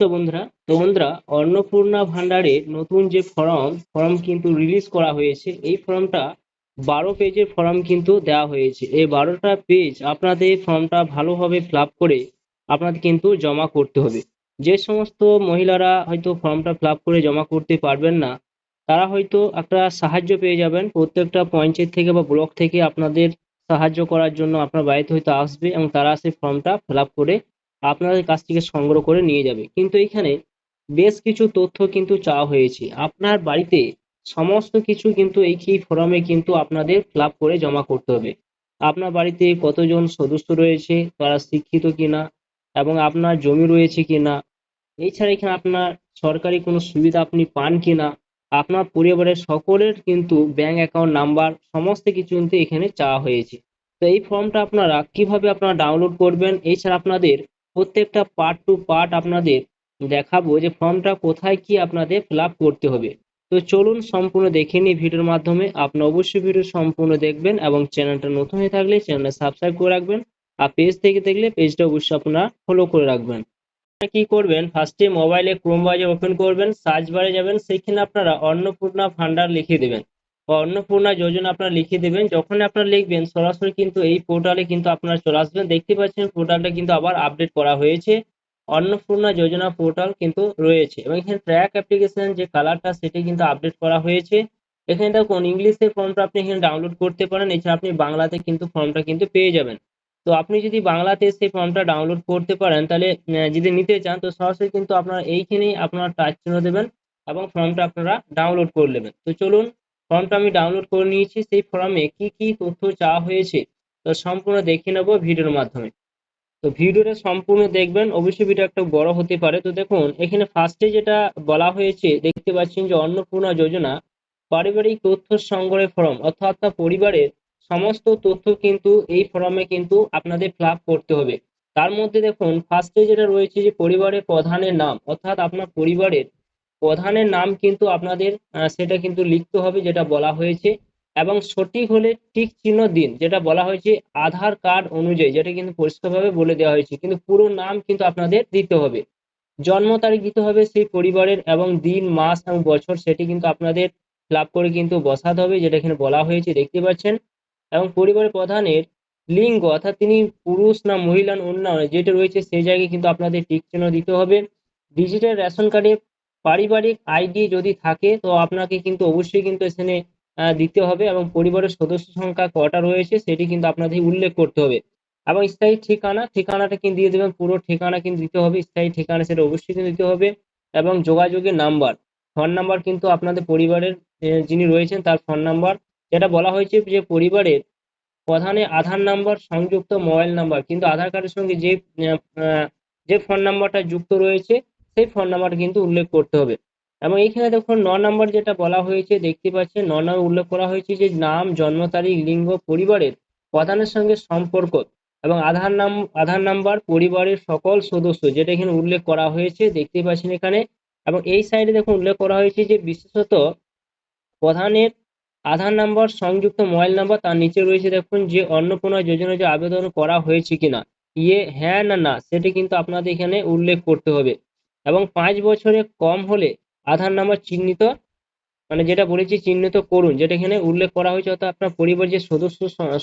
তো বন্ধুরা অন্নপূর্ণা ভান্ডারের নতুন যে ফর্ম কিন্তু রিলিজ করা হয়েছে। এই ফর্মটা 12 পেজের ফর্ম কিন্তু দেওয়া হয়েছে। এই 12টা পেজ আপনাদের ফর্মটা ভালোভাবে ফিল আপ করে আপনাদের কিন্তু জমা করতে হবে। যে সমস্ত মহিলারা হয়তো ফর্মটা ফিল আপ করে জমা করতে পারবেন না, তারা হয়তো একটা সাহায্য পেয়ে যাবেন। প্রত্যেকটা পঞ্চায়েত থেকে বা ব্লক থেকে আপনাদের সাহায্য করার জন্য আপনার বাড়িতে হয়তো আসবে এবং তারা সেই ফর্মটা ফিল আপ করে আপনাদের কাছ থেকে সংগ্রহ করে নিয়ে যাবে। কিন্তু এখানে বেশ কিছু তথ্য কিন্তু চাওয়া হয়েছে। আপনার বাড়িতে সমস্ত কিছু কিন্তু এই ফর্মে কিন্তু আপনাদের ফিল আপ করে জমা করতে হবে। আপনার বাড়িতে কতজন সদস্য রয়েছে, তারা শিক্ষিত কিনা, এবং আপনার জমি রয়েছে কিনা, এছাড়া এখানে আপনার সরকারি কোনো সুবিধা আপনি পান কিনা, আপনার পরিবারের সকলের কিন্তু ব্যাংক অ্যাকাউন্ট নাম্বার সমস্ত কিছু কিন্তু এখানে চাওয়া হয়েছে। তো এই ফর্মটা আপনারা কিভাবে আপনারা ডাউনলোড করবেন, এছাড়া আপনাদের প্রত্যেকটা পার্ট টু পার্ট আপনাদের দেখাবো যে ফর্মটা কোথায় কি আপনাদের ফিল আপ করতে হবে। তো চলুন সম্পূর্ণ দেখে নিই ভিডিওর মাধ্যমে। আপনি অবশ্যই ভিডিও সম্পূর্ণ দেখবেন এবং চ্যানেলটা নতুন হয়ে থাকলে চ্যানেলটা সাবস্ক্রাইব করে রাখবেন। আর পেজ থেকে দেখলে পেজটা অবশ্যই আপনারা ফলো করে রাখবেন। কি করবেন, ফার্স্টে মোবাইলে ক্রোম ব্রাউজার ওপেন করবেন, সার্চ বারে যাবেন, সেখানে আপনারা অন্নপূর্ণা ভান্ডার লিখে দেবেন বা অন্নপূর্ণা যোজনা আপনারা লিখে দেবেন। যখন আপনারা লিখবেন সরাসরি কিন্তু এই পোর্টালে কিন্তু আপনারা চলে আসবেন। দেখতে পাচ্ছেন পোর্টালটা কিন্তু আবার আপডেট করা হয়েছে। অন্নপূর্ণা যোজনা পোর্টাল কিন্তু রয়েছে এবং এখানে ট্র্যাক অ্যাপ্লিকেশন যে কালারটা সেটি কিন্তু আপডেট করা হয়েছে। এখানে দেখুন ইংলিশে ফর্মটা আপনি এখানে ডাউনলোড করতে পারেন, এছাড়া আপনি বাংলাতে কিন্তু ফর্মটা কিন্তু পেয়ে যাবেন। তো আপনি যদি বাংলাতে সেই ফর্মটা ডাউনলোড করতে পারেন তাহলে যদি নিতে চান তো সরাসরি কিন্তু আপনারা এইখানেই আপনারা টাচ চিহ্ন দেবেন এবং ফর্মটা আপনারা ডাউনলোড করে নেবেন। তো চলুন, ফর্মটা আমি ডাউনলোড করে নিয়েছি। সেই ফর্মে কি কি তথ্য চাওয়া হয়েছে তো সম্পূর্ণ দেখে নেব ভিডিওর মাধ্যমে। তো ভিডিওটা সম্পূর্ণ দেখবেন, অবশ্যই ভিডিও একটু বড় হতে পারে। তো দেখুন এখানে ফার্স্টে যেটা বলা হয়েছে দেখতে পাচ্ছেন যে অন্নপূর্ণা যোজনা পারিবারিক তথ্য সংগ্রহের ফর্ম, অর্থাৎ আপনার পরিবারের সমস্ত তথ্য কিন্তু এই ফর্মে কিন্তু আপনাদের ফিল আপ করতে হবে। তার মধ্যে দেখুন ফার্স্টে যেটা রয়েছে যে পরিবারের প্রধানের নাম, অর্থাৎ আপনার পরিবারের প্রধানের নাম কিন্তু আপনাদের সেটা কিন্তু লিখতে হবে যেটা বলা হয়েছে। এবং সঠিক হলে টিক চিহ্ন দিন, যেটা বলা হয়েছে আধার কার্ড অনুযায়ী, যেটা কিন্তু পরিষ্কারভাবে বলে দেওয়া হয়েছে। কিন্তু পুরো নাম কিন্তু আপনাদের দিতে হবে, জন্ম তারিখ দিতে হবে সেই পরিবারের, এবং দিন মাস এবং বছর সেটি কিন্তু আপনাদের ফিল আপ করে কিন্তু বসাতে হবে, যেটা এখানে বলা হয়েছে দেখতে পাচ্ছেন। এবং পরিবারের প্রধানের লিঙ্গ, অর্থাৎ তিনি পুরুষ না মহিলা অন্য যেটা রয়েছে সেই জায়গায় কিন্তু আপনাদের টিক চিহ্ন দিতে হবে। ডিজিটাল রেশন কার্ডে পারিবারিক আইডি যদি থাকে তো আপনাকে কিন্তু অবশ্যই কিন্তু এখানে দিতে হবে, এবং পরিবারের সদস্য সংখ্যা কটা রয়েছে সেটি কিন্তু আপনাদের উল্লেখ করতে হবে। এবং স্থায়ী ঠিকানাটা কিন্তু দিয়ে দেবেন, পুরো ঠিকানা কিন্তু দিতে হবে, স্থায়ী ঠিকানা সেটা অবশ্যই কিন্তু দিতে হবে। এবং যোগাযোগের নাম্বার, ফোন নাম্বার কিন্তু আপনাদের পরিবারের যিনি রয়েছেন তার ফোন নাম্বার, যেটা বলা হয়েছে যে পরিবারের প্রধানে আধার নাম্বার সংযুক্ত মোবাইল নাম্বার, কিন্তু আধার কার্ডের সঙ্গে যে ফোন নাম্বারটা যুক্ত রয়েছে সেই ফোন নাম্বার কিন্তু উল্লেখ করতে হবে। এবং এইখানে দেখুন 9 নম্বর যেটা বলা হয়েছে দেখতে পাচ্ছেন, 9 নম্বর উল্লেখ করা হয়েছে যে নাম, জন্ম তারিখ, লিঙ্গ, পরিবারের প্রধানের সঙ্গে সম্পর্ক, এবং আধার নাম্বার পরিবারের সকল সদস্য, যেটা এখানে উল্লেখ করা হয়েছে দেখতে পাচ্ছেন এখানে। এবং এই সাইডে দেখুন উল্লেখ করা হয়েছে যে বিশেষত প্রধানের আধার নাম্বার সংযুক্ত মোবাইল নাম্বার, তার নিচে রয়েছে দেখুন যে অন্নপূর্ণা যোজনা যে আবেদন করা হয়েছে কিনা, হ্যাঁ না না সেটি কিন্তু আপনাদের এখানে উল্লেখ করতে হবে। এবং 5 বছরের কম হলে আধার নাম্বার চিহ্নিত, মানে যেটা বলেছি চিহ্নিত করুন, যেটা এখানে উল্লেখ করা হয়েছে। অর্থাৎ আপনার পরিবার যে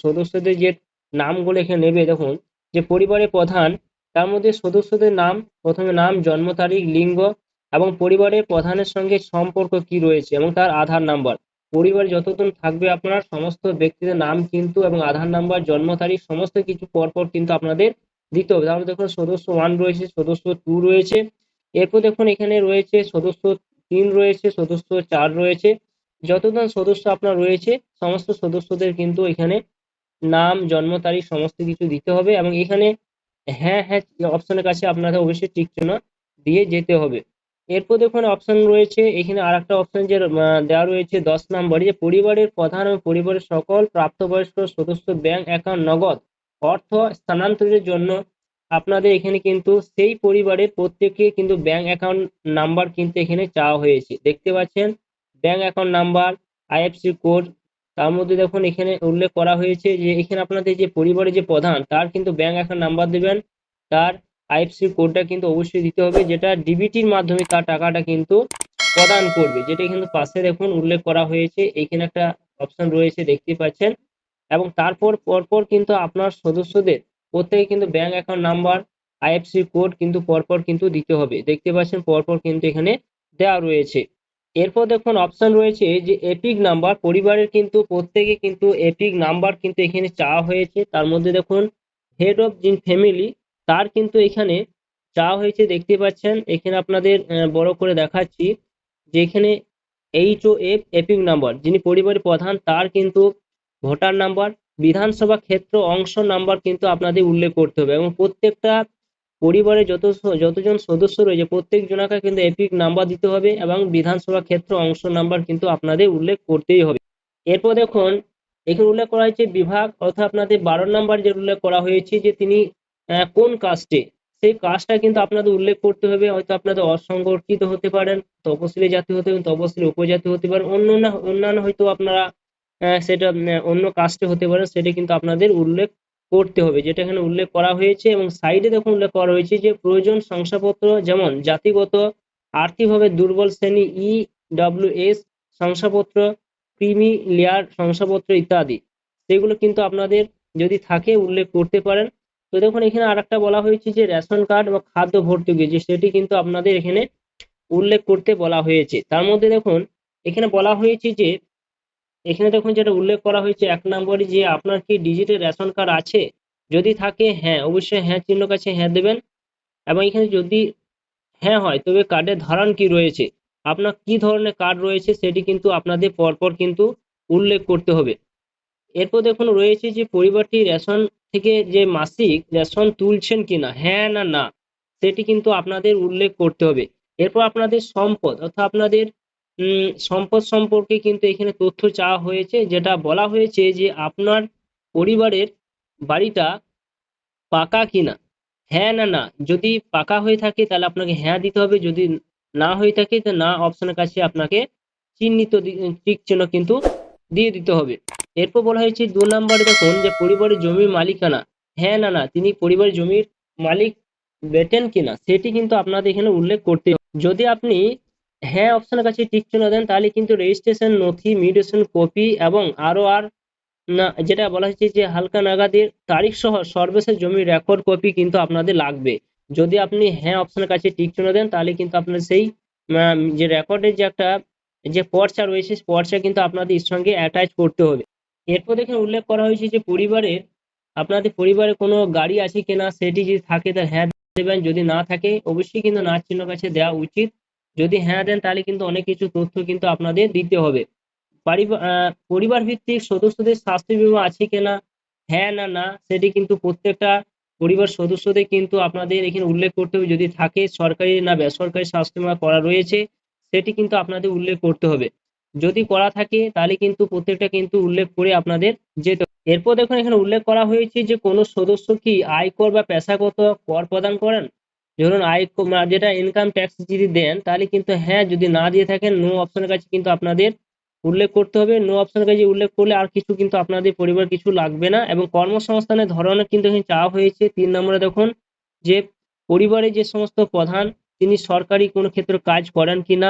সদস্যদের যে নামগুলো এখানে নেবে, দেখুন যে পরিবারের প্রধান, তার মধ্যে সদস্যদের নাম, প্রথমে নাম, জন্ম তারিখ, লিঙ্গ, এবং পরিবারের প্রধানের সঙ্গে সম্পর্ক কি রয়েছে, এবং তার আধার নাম্বার। পরিবারে যতজন থাকবে আপনার সমস্ত ব্যক্তিদের নাম কিন্তু এবং আধার নাম্বার, জন্ম তারিখ সমস্ত কিছু পরপর কিন্তু আপনাদের দিতে হবে। তাহলে দেখুন সদস্য 1 রয়েছে, সদস্য 2 রয়েছে, এরপর দেখুন এখানে রয়েছে সদস্য 3 রয়েছে, সদস্য 4 রয়েছে। যতজন সদস্য আপনার রয়েছে সমস্ত সদস্যদের কিন্তু এখানে নাম, জন্ম তারিখ সমস্ত কিছু দিতে হবে। এবং এখানে হ্যাঁ হ্যাঁ অপশনের কাছে আপনাদের অবশ্যই টিক চিহ্ন দিয়ে যেতে হবে। এরপর দেখুন অপশন রয়েছে এখানে আর একটা অপশন যে দেওয়া রয়েছে 10 নম্বরে, যে পরিবারের প্রধান ও পরিবারের সকল প্রাপ্তবয়স্ক সদস্য ব্যাংক অ্যাকাউন্ট নগদ অর্থ স্থানান্তরের জন্য আপনাদের এখানে কিন্তু সেই পরিবারের প্রত্যেকে কিন্তু ব্যাংক অ্যাকাউন্ট নাম্বার কিন্তু এখানে চাওয়া হয়েছে দেখতে পাচ্ছেন। Bank account number, IFC code, তার মধ্যে দেখুন এখানে উল্লেখ করা হয়েছে যে এখানে আপনাদের যে পরিবারের যে প্রধান তার কিন্তু ব্যাংক অ্যাকাউন্ট নাম্বার দেবেন, তার আইএফএসসি কোডটা কিন্তু অবশ্যই দিতে হবে, যেটা ডিবিটির মাধ্যমে তার টাকাটা কিন্তু প্রদান করবে, যেটা কিন্তু পাশে দেখুন উল্লেখ করা হয়েছে। এখানে একটা অপশন রয়েছে দেখতে পাচ্ছেন, এবং তারপর পরপর কিন্তু আপনার সদস্যদের প্রত্যেকে কিন্তু bank account number, IFSC code কিন্তু পরপর কিন্তু দিতে হবে। দেখতে পাচ্ছেন পরপর কিন্তু এখানে দেওয়া রয়েছে। এরপর দেখুন অপশন রয়েছে যে এপিক নাম্বার, পরিবারের কিন্তু প্রত্যেকে কিন্তু এপিক নাম্বার কিন্তু এখানে চাওয়া হয়েছে। তার মধ্যে দেখুন হেড অফ জিন ফ্যামিলি, তার কিন্তু এখানে চাওয়া হয়েছে। দেখতে পাচ্ছেন এখানে আপনাদের বড় করে দেখাচ্ছি যে এখানে HOF এপিক নাম্বার, যিনি পরিবারের প্রধান, তার কিন্তু ভোটার নাম্বার, বিধানসভা ক্ষেত্র অংশ নাম্বার কিন্তু আপনাদের উল্লেখ করতে হবে, এবং প্রত্যেকটা পরিবারে যতজন সদস্য রয়েছে প্রত্যেক জনকে কিন্তু এপিক নাম্বার দিতে হবে, এবং বিধানসভা ক্ষেত্র অংশ নাম্বার কিন্তু আপনাদের উল্লেখ করতেই হবে। এরপর দেখুন এখানে উল্লেখ করা হয়েছে বিভাগ, অর্থাৎ আপনাদের 12 নাম্বার যে উল্লেখ করা হয়েছে যে তিনি কোন কাস্টে, সেই কাস্টটা কিন্তু আপনাদের উল্লেখ করতে হবে। হয়তো আপনাদের অসংগঠিত হতে পারেন, তপশিলি জাতি হতে পারেন, তপশিলি উপজাতি হতে পারেন, অন্যান্য হয়তো আপনারা সেটা অন্য কাস্টে হতে পারে, সেটা কিন্তু আপনাদের উল্লেখ করতে হবে, যেটা এখানে উল্লেখ করা হয়েছে। এবং সাইডে দেখুন উল্লেখ করা হয়েছে যে প্রয়োজন শংসাপত্র, যেমন জাতিগত, আর্থিকভাবে দুর্বল শ্রেণী EWS শংসাপত্র, ক্রিমি লেয়ার শংসাপত্র ইত্যাদি, সেগুলো কিন্তু আপনাদের যদি থাকে উল্লেখ করতে পারেন। তো দেখুন এখানে আরেকটা বলা হয়েছে যে রেশন কার্ড বা খাদ্য ভর্তুকি, যে সেটি কিন্তু আপনাদের এখানে উল্লেখ করতে বলা হয়েছে। তার মধ্যে দেখুন এখানে বলা হয়েছে যে এখানে দেখুন যেটা উল্লেখ করা হয়েছে 1 নম্বরে, যে আপনার কি ডিজিটাল রেশন কার্ড আছে, যদি থাকে হ্যাঁ অবশ্যই হ্যাঁ চিহ্ন কাছে হ্যাঁ দেবেন। এবং এখানে যদি হ্যাঁ হয় তবে কার্ডের ধারণ কি রয়েছে, আপনার কি ধরনের কার্ড রয়েছে সেটি কিন্তু আপনাদের পরপর কিন্তু উল্লেখ করতে হবে। এরপর দেখুন রয়েছে যে পরিবারটি রেশন থেকে যে মাসিক রেশন তুলছেন কিনা, হ্যাঁ না না, সেটি কিন্তু আপনাদের উল্লেখ করতে হবে। এরপর আপনাদের সম্পদ, অর্থাৎ আপনাদের সম্পদ সম্পর্কে কিন্তু এখানে তথ্য চাওয়া হয়েছে, যেটা বলা হয়েছে যে আপনার পরিবারের বাড়িটা পাকা কিনা, হ্যাঁ না না, যদি পাকা হয়ে থাকে তাহলে আপনাকে হ্যাঁ দিতে হবে, যদি না হয়ে থাকে তো না অপশনের কাছে আপনাকে চিহ্নিত টিক চিহ্ন কিন্তু দিয়ে দিতে হবে। এরপর বলা হয়েছে 2 নম্বরে দেখুন যে পরিবারের জমির মালিকানা, হ্যাঁ না না, তিনি পরিবারের জমির মালিক বেটেন কিনা, সেটি কিন্তু আপনাদের এখানে উল্লেখ করতে হবে। যদি আপনি হ্যাঁ অপশনের কাছে টিক চিহ্ন দেন তাহলে কিন্তু রেজিস্ট্রেশন নথি, মিউটেশন কপি এবং আর না, যেটা বলা হয়েছে যে হালকা নাগাদের তারিখ সহ সর্বশেষ জমির রেকর্ড কপি কিন্তু আপনাদের লাগবে। যদি আপনি হ্যাঁ অপশনের কাছে টিক চিহ্ন দেন তাহলে কিন্তু আপনার সেই যে রেকর্ডের যে একটা যে পর্চা রয়েছে পর্চা কিন্তু আপনাদের এর সঙ্গে অ্যাটাচ করতে হবে। এরপর দেখে উল্লেখ করা হয়েছে যে পরিবারের আপনাদের পরিবারে কোনো গাড়ি আছে কিনা, সেটি যদি থাকে তাহলে হ্যাঁ দেবেন, যদি না থাকে অবশ্যই কিন্তু না চিহ্ন কাছে দেওয়া উচিত। যদি হ্যাঁ দেন তাহলে কিন্তু অনেক কিছু তথ্য কিন্তু আপনাদের দিতে হবে। পরিবার ভিত্তিক সদস্যদের স্বাস্থ্য বীমা আছে কিনা, হ্যাঁ না না, সেটি কিন্তু প্রত্যেকটা পরিবার সদস্যদের কিন্তু আপনাদের এখানে উল্লেখ করতে হবে। যদি থাকে সরকারি না বেসরকারি স্বাস্থ্য বীমা করা রয়েছে সেটি কিন্তু আপনাদের উল্লেখ করতে হবে। যদি করা থাকে তাহলে কিন্তু প্রত্যেকটা কিন্তু উল্লেখ করে আপনাদের যেতে হবে। এরপর দেখুন এখানে উল্লেখ করা হয়েছে যে কোনো সদস্য কি আয়কর বা পেশাগত কর প্রদান করেন, ধরুন আয় যেটা ইনকাম ট্যাক্স যদি দেন তাহলে কিন্তু হ্যাঁ, যদি না দিয়ে থাকেন নো অপশনের কাছে কিন্তু আপনাদের উল্লেখ করতে হবে। নো অপশনের কাছে উল্লেখ করলে আর কিছু কিন্তু আপনাদের পরিবার কিছু লাগবে না। এবং কর্মসংস্থানের ধরনের কিন্তু এখানে চাওয়া হয়েছে 3 নম্বরে দেখুন যে পরিবারে যে সমস্ত প্রধান তিনি সরকারি কোনো ক্ষেত্রে কাজ করেন কিনা,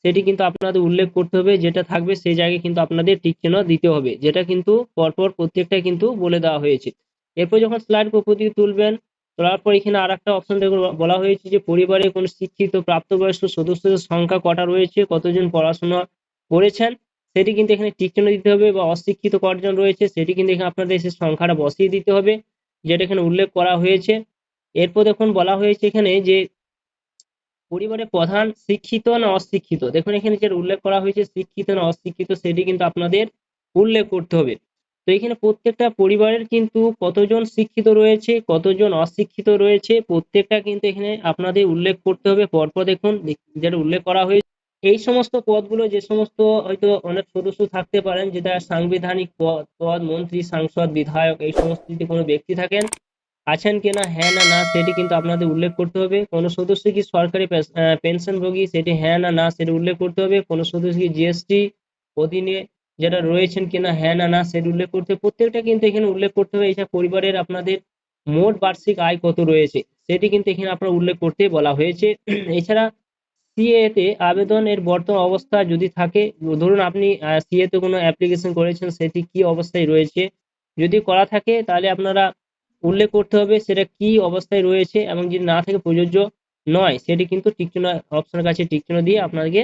সেটি কিন্তু আপনাদের উল্লেখ করতে হবে। যেটা থাকবে সেই জায়গায় কিন্তু আপনাদের টিক চিহ্ন দিতে হবে, যেটা কিন্তু পরপর প্রত্যেকটা কিন্তু বলে দেওয়া হয়েছে। এরপর যখন স্লাইড প্রতি তুলবেন, তোলার পর এখানে আরেকটা অপশন দেখুন বলা হয়েছে যে পরিবারে কোনো শিক্ষিত প্রাপ্তবয়স্ক সদস্যদের সংখ্যা কটা রয়েছে, কতজন পড়াশোনা করেছেন, সেটি কিন্তু এখানে টিক চিহ্ন দিতে হবে। বা অশিক্ষিত কতজন রয়েছে সেটি কিন্তু এখানে আপনাদের সেই সংখ্যাটা বসিয়ে দিতে হবে, যেটা এখানে উল্লেখ করা হয়েছে। এরপর দেখুন বলা হয়েছে এখানে যে পরিবারের প্রধান শিক্ষিত না অশিক্ষিত, দেখুন এখানে যেটা উল্লেখ করা হয়েছে শিক্ষিত না অশিক্ষিত সেটি কিন্তু আপনাদের উল্লেখ করতে হবে। তো এখানে প্রত্যেকটা পরিবারের কিন্তু কতজন শিক্ষিত রয়েছে কতজন অশিক্ষিত রয়েছে প্রত্যেকটা কিন্তু এখানে আপনাদের উল্লেখ করতে হবে। পরপর দেখুন যেটা উল্লেখ করা হয়েছে এই সমস্ত পদগুলো, যে সমস্ত হয়তো অনেক সদস্য থাকতে পারেন, যেটা সাংবিধানিক পদ মন্ত্রী, সাংসদ, বিধায়ক, এই সমস্ত যদি কোনো ব্যক্তি থাকেন আছেন কিনা, হ্যাঁ না না, সেটি কিন্তু আপনাদের উল্লেখ করতে হবে। কোনো সদস্য কি সরকারি পেনশনভোগী, সেটি হ্যাঁ না না সেটি উল্লেখ করতে হবে। কোনো সদস্য কি জিএসটি অধীনে যেটা রয়েছেন কিনা, হ্যাঁ না না সেটি উল্লেখ করতে হবে। প্রত্যেকটা কিন্তু এখানে উল্লেখ করতে হবে। এছাড়া পরিবারের আপনাদের মোট বার্ষিক আয় কত রয়েছে সেটি কিন্তু এখানে আপনার উল্লেখ করতে বলা হয়েছে। এছাড়া সিএ তে আবেদনের বর্তমান অবস্থা যদি থাকে, ধরুন আপনি সিএ তে কোনো অ্যাপ্লিকেশন করেছেন, সেটি কি অবস্থায় রয়েছে, যদি করা থাকে তাহলে আপনারা উল্লেখ করতে হবে সেটা কি অবস্থায় রয়েছে, এবং যদি না থাকে প্রযোজ্য নয় সেটি কিন্তু টিক চিহ্ন অপশনের কাছে টিক চিহ্ন দিয়ে আপনাকে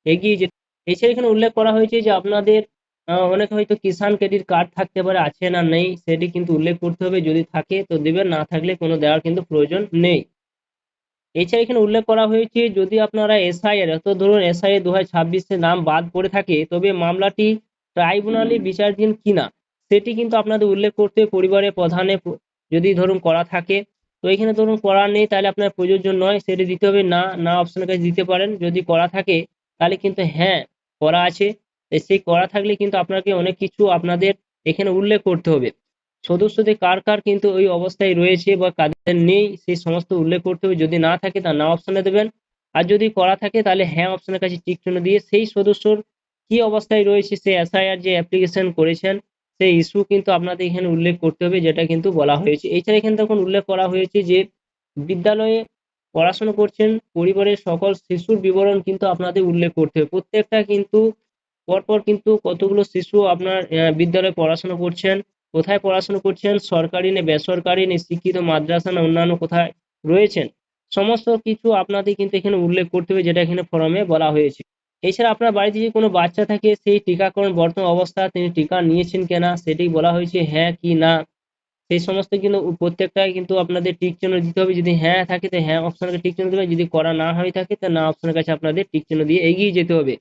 এগিয়ে যেতে। এছাড়া এখানে উল্লেখ করা হয়েছে যে আপনাদের অনেক হয়তো কিষাণ ক্রেডিট কার্ড থাকতে পারে, আছে না নেই সেটি কিন্তু উল্লেখ করতে হবে, যদি থাকে তো দেবেন, না থাকলে কোনো দেওয়ার কিন্তু প্রয়োজন নেই। এছাড়া এখানে উল্লেখ করা হয়েছে যদি আপনারা এসআইআর, তো ধরুন এসআইআর 2026 নাম বাদ পড়ে থাকে, তবে মামলাটি ট্রাইব্যুনালে বিচারাধীন কিনা সেটি কিন্তু আপনাদের উল্লেখ করতে হবে। পরিবারের প্রধানে যদি ধরুন করা থাকে, তো এখানে ধরুন করা নেই তাহলে আপনার প্রযোজ্য নয়, সেটি দিতে হবে না, না অপশনের কাছে দিতে পারেন। যদি করা থাকে তাহলে কিন্তু হ্যাঁ করা আছে, সেই করা থাকলে কিন্তু আপনাকে অনেক কিছু আপনাদের এখানে উল্লেখ করতে হবে। সদস্যদের কার কার কিন্তু ওই অবস্থায় রয়েছে বা কাদের নেই সেই সমস্ত উল্লেখ করতে হবে। যদি না থাকে তা না অপশনে দেবেন, আর যদি করা থাকে তাহলে হ্যাঁ অপশনের কাছে টিক চিহ্ন দিয়ে সেই সদস্যর কি অবস্থায় রয়েছে, সে এসআইআর যে অ্যাপ্লিকেশন করেছেন সেই ইস্যু কিন্তু আপনাদের এখানে উল্লেখ করতে হবে, যেটা কিন্তু বলা হয়েছে। এছাড়া এখানে তখন উল্লেখ করা হয়েছে যে বিদ্যালয়ে পড়াশোনা করছেন পরিবারের সকল শিশুর বিবরণ কিন্তু আপনাদের উল্লেখ করতে হবে। প্রত্যেকটা কিন্তু পরপর কিন্তু কতগুলো শিশু আপনার বিদ্যালয়ে পড়াশোনা করছেন, কোথায় পড়াশোনা করছেন, সরকারি না বেসরকারি না শিক্ষিত মাদ্রাসা না অন্যান্য কোথায় রয়েছেন, সমস্ত কিছু আপনাদের কিন্তু এখানে উল্লেখ করতে হবে, যেটা এখানে ফর্মে বলা হয়েছে। এছাড়া আপনার বাড়িতে যদি কোনো বাচ্চা থাকে সেই টিকাকরণ বর্তমান অবস্থা তিনি টিকা নিয়েছেন কিনা সেটি বলা হয়েছে, হ্যাঁ কি না সেই সমস্ত কিন্তু প্রত্যেকটাই কিন্তু আপনাদের টিক চিহ্ন দিতে হবে। যদি হ্যাঁ থাকে তো হ্যাঁ অপশনকে টিক চিহ্ন দেবে, যদি করা না হয়ে থাকে তো না অপশনের কাছে আপনাদের টিক চিহ্ন দিয়ে এগিয়ে যেতে হবে।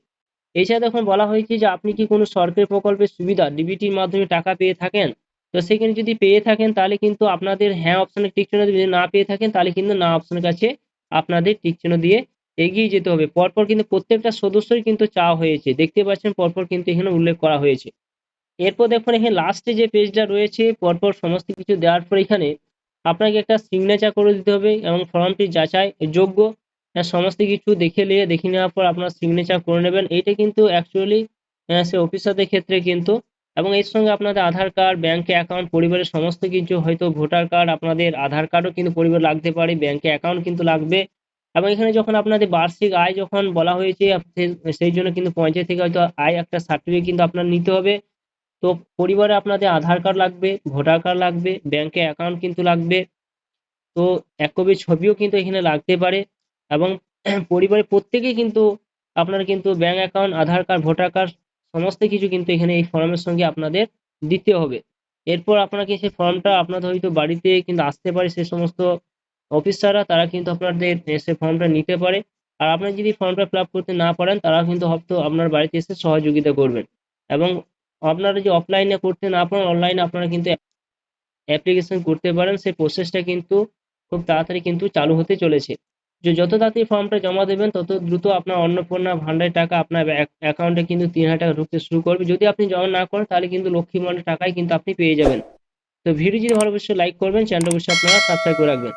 এছাড়া দেখুন বলা হয়েছে যে আপনি কি কোনো সরকারি প্রকল্পের সুবিধা ডিবিটির মাধ্যমে টাকা পেয়ে থাকেন, তো সেখানে যদি পেয়ে থাকেন তাহলে কিন্তু আপনাদের হ্যাঁ অপশনে টিক চিহ্ন দেবেন, যদি না পেয়ে থাকেন তাহলে কিন্তু না অপশনের কাছে আপনাদের টিক চিহ্ন দিয়ে এগিয়ে যেতে হবে। পরপর কিন্তু প্রত্যেকটা সদস্যই কিন্তু চাওয়া হয়েছে, দেখতে পাচ্ছেন পরপর কিন্তু এখানে উল্লেখ করা হয়েছে। এরপর দেখুন এখানে লাস্টে যে পেজটা রয়েছে পরপর সমস্ত কিছু দেওয়ার পর এখানে আপনাকে একটা সিগনেচার করে দিতে হবে, এবং ফর্মটি যাচাই যোগ্য সমস্ত কিছু দেখে নেওয়ার পর আপনার সিগনেচার করে নেবেন। এইটা কিন্তু অ্যাকচুয়ালি সে অফিসারদের ক্ষেত্রে কিন্তু, এবং এর সঙ্গে আপনাদের আধার কার্ড, ব্যাংকে অ্যাকাউন্ট, পরিবারের সমস্ত কিছু, হয়তো ভোটার কার্ড, আপনাদের আধার কার্ডও কিন্তু পরিবার লাগতে পারে, ব্যাংকে অ্যাকাউন্ট কিন্তু লাগবে। এবং এখানে যখন আপনাদের বার্ষিক আয় যখন বলা হয়েছে সেই জন্য কিন্তু পঞ্চায়েত থেকে হয়তো আয় একটা সার্টিফিকেট কিন্তু আপনার নিতে হবে। তো পরিবারে আপনাদের আধার কার্ড লাগবে, ভোটার কার্ড লাগবে, ব্যাংকে অ্যাকাউন্ট কিন্তু লাগবে, তো এক কপি ছবিও কিন্তু এখানে লাগতে পারে। এবং পরিবারের প্রত্যেকেই কিন্তু আপনার কিন্তু ব্যাংক অ্যাকাউন্ট, আধার কার্ড, ভোটার কার্ড সমস্ত কিছু কিন্তু এখানে এই ফর্মের সঙ্গে আপনাদের দিতে হবে। এরপর আপনাকে সেই ফর্মটা আপনাদের হয়তো বাড়িতে কিন্তু আসতে পারে, সে সমস্ত অফিসাররা তারা কিন্তু আপনাদের সে ফর্মটা নিতে পারে। আর আপনি যদি ফর্মটা ফিল আপ করতে না পারেন তারা কিন্তু হয়তো আপনার বাড়িতে এসে সহযোগিতা করবেন। এবং আপনারা যদি অফলাইনে করতে না পারেন অনলাইনে আপনারা কিন্তু অ্যাপ্লিকেশন করতে পারেন, সেই প্রসেসটা কিন্তু খুব তাড়াতাড়ি কিন্তু চালু হতে চলেছে। যে যত তাড়াতাড়ি ফর্মটা জমা দেবেন তত দ্রুত আপনার অন্নপূর্ণা ভান্ডারের টাকা আপনার অ্যাকাউন্টে কিন্তু 3,000 টাকা ঢুকতে শুরু করবে। যদি আপনি জমা না করেন তাহলে কিন্তু লক্ষ্মী ভান্ডারের টাকাই কিন্তু আপনি পেয়ে যাবেন। তো ভিডিও যদি ভালো অবশ্যই লাইক করবেন, চ্যানেলটা অবশ্যই আপনারা সাবস্ক্রাইব করে রাখবেন।